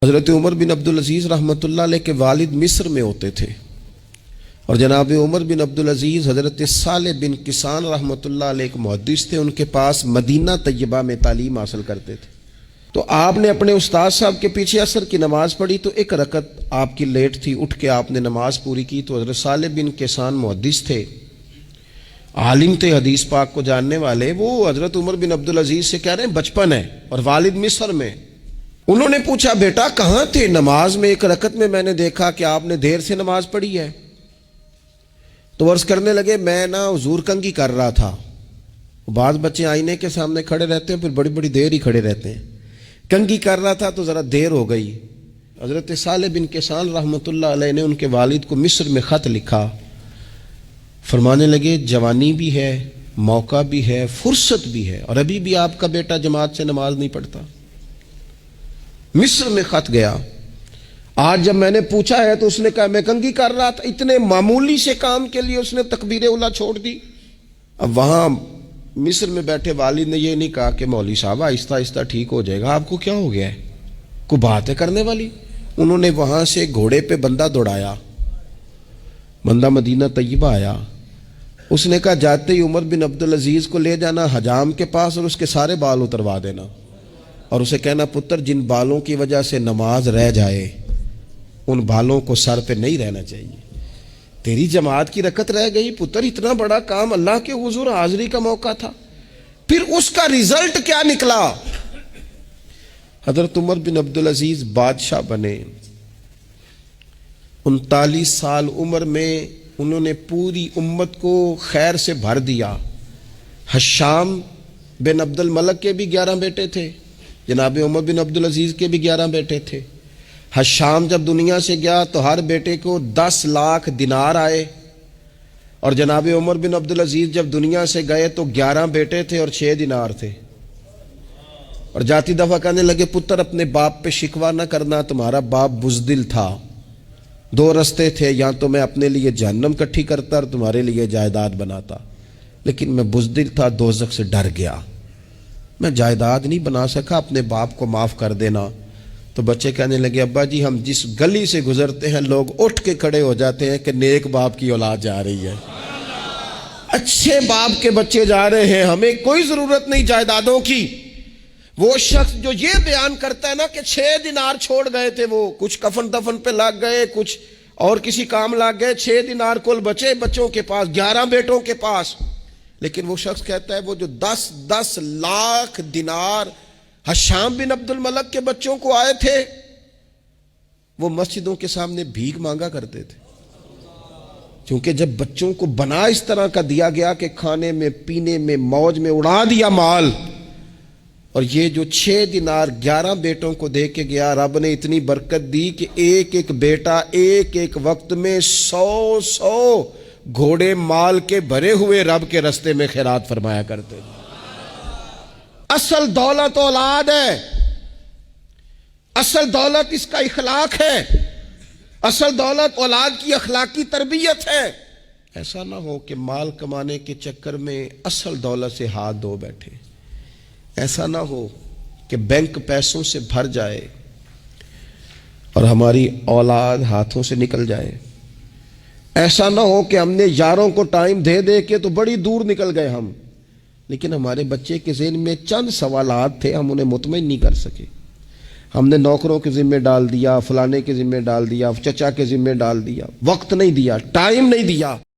حضرت عمر بن عبدالعزیز رحمۃ اللہ علیہ کے والد مصر میں ہوتے تھے، اور جناب عمر بن عبدالعزیز حضرت صالح بن کسان رحمۃ اللہ علیہ ایک محدث تھے، ان کے پاس مدینہ طیبہ میں تعلیم حاصل کرتے تھے۔ تو آپ نے اپنے استاد صاحب کے پیچھے عصر کی نماز پڑھی تو ایک رکعت آپ کی لیٹ تھی، اٹھ کے آپ نے نماز پوری کی تو حضرت صالح بن کسان محدث تھے، عالم تھے، حدیث پاک کو جاننے والے۔ وہ حضرت عمر بن عبدالعزیز سے کہہ رہے ہیں بچپن ہے اور والد مصر میں۔ انہوں نے پوچھا بیٹا کہاں تھے؟ نماز میں ایک رکعت میں نے دیکھا کہ آپ نے دیر سے نماز پڑھی ہے۔ تو عرض کرنے لگے میں حضور کنگھی کر رہا تھا۔ بعض بچے آئینے کے سامنے کھڑے رہتے ہیں پھر بڑی بڑی دیر ہی کھڑے رہتے ہیں۔ کنگھی کر رہا تھا تو ذرا دیر ہو گئی۔ حضرت صالح بن کسان رحمۃ اللہ علیہ نے ان کے والد کو مصر میں خط لکھا، فرمانے لگے جوانی بھی ہے، موقع بھی ہے، فرصت بھی ہے، اور ابھی بھی آپ کا بیٹا جماعت سے نماز نہیں پڑھتا۔ مصر میں خط گیا۔ آج جب میں نے پوچھا ہے تو اس نے کہا میں کنگھی کر رہا تھا۔ اتنے معمولی سے کام کے لیے اس نے تکبیر اولیٰ چھوڑ دی۔ اب وہاں مصر میں بیٹھے والد نے یہ نہیں کہا کہ مولوی صاحب آہستہ آہستہ ٹھیک ہو جائے گا، آپ کو کیا ہو گیا ہے، کوئی بات ہے کرنے والی؟ انہوں نے وہاں سے گھوڑے پہ بندہ دوڑایا، بندہ مدینہ طیبہ آیا۔ اس نے کہا جاتے ہی عمر بن عبدالعزیز کو لے جانا حجام کے پاس اور اس کے سارے بال اتروا دینا، اور اسے کہنا پتر جن بالوں کی وجہ سے نماز رہ جائے ان بالوں کو سر پہ نہیں رہنا چاہیے۔ تیری جماعت کی رکعت رہ گئی پتر، اتنا بڑا کام، اللہ کے حضور حاضری کا موقع تھا۔ پھر اس کا ریزلٹ کیا نکلا؟ حضرت عمر بن عبدالعزیز بادشاہ بنے۔ 39 سال عمر میں انہوں نے پوری امت کو خیر سے بھر دیا۔ حشام بن عبد الملک کے بھی 11 بیٹے تھے، جناب عمر بن عبدالعزیز کے بھی 11 بیٹے تھے۔ حشام جب دنیا سے گیا تو ہر بیٹے کو 10 لاکھ دینار آئے، اور جناب عمر بن عبدالعزیز جب دنیا سے گئے تو 11 بیٹے تھے اور 6 دینار تھے۔ اور جاتی دفعہ کہنے لگے پتر اپنے باپ پہ شکوہ نہ کرنا، تمہارا باپ بزدل تھا، 2 رستے تھے، یا تو میں اپنے لیے جہنم کٹھی کرتا اور تمہارے لیے جائیداد بناتا، لیکن میں بزدل تھا، دوزخ سے ڈر گیا، میں جائیداد نہیں بنا سکا، اپنے باپ کو معاف کر دینا۔ تو بچے کہنے لگے ابا جی ہم جس گلی سے گزرتے ہیں لوگ اٹھ کے کھڑے ہو جاتے ہیں کہ نیک باپ کی اولاد جا رہی ہے، اچھے باپ کے بچے جا رہے ہیں، ہمیں کوئی ضرورت نہیں جائیدادوں کی۔ وہ شخص جو یہ بیان کرتا ہے نا کہ 6 دینار چھوڑ گئے تھے، وہ کچھ کفن دفن پہ لگ گئے، کچھ اور کسی کام لگ گئے، 6 دینار کل بچے بچوں کے پاس، 11 بیٹوں کے پاس۔ لیکن وہ شخص کہتا ہے وہ جو 10 لاکھ دینار حشام بن عبد الملک کے بچوں کو آئے تھے، وہ مسجدوں کے سامنے بھیک مانگا کرتے تھے، کیونکہ جب بچوں کو بنا اس طرح کا دیا گیا کہ کھانے میں پینے میں موج میں اڑا دیا مال، اور یہ جو 6 دینار 11 بیٹوں کو دے کے گیا، رب نے اتنی برکت دی کہ ایک ایک بیٹا ایک ایک وقت میں 100 گھوڑے مال کے بھرے ہوئے رب کے رستے میں خیرات فرمایا کرتے تھے۔ اصل دولت اولاد ہے، اصل دولت اس کا اخلاق ہے، اصل دولت اولاد کی اخلاقی تربیت ہے۔ ایسا نہ ہو کہ مال کمانے کے چکر میں اصل دولت سے ہاتھ دھو بیٹھے، ایسا نہ ہو کہ بینک پیسوں سے بھر جائے اور ہماری اولاد ہاتھوں سے نکل جائے، ایسا نہ ہو کہ ہم نے یاروں کو ٹائم دے دے کے تو بڑی دور نکل گئے ہم، لیکن ہمارے بچے کے ذہن میں چند سوالات تھے، ہم انہیں مطمئن نہیں کر سکے، ہم نے نوکروں کے ذمہ ڈال دیا، فلانے کے ذمہ ڈال دیا، چچا کے ذمہ ڈال دیا، وقت نہیں دیا، ٹائم نہیں دیا۔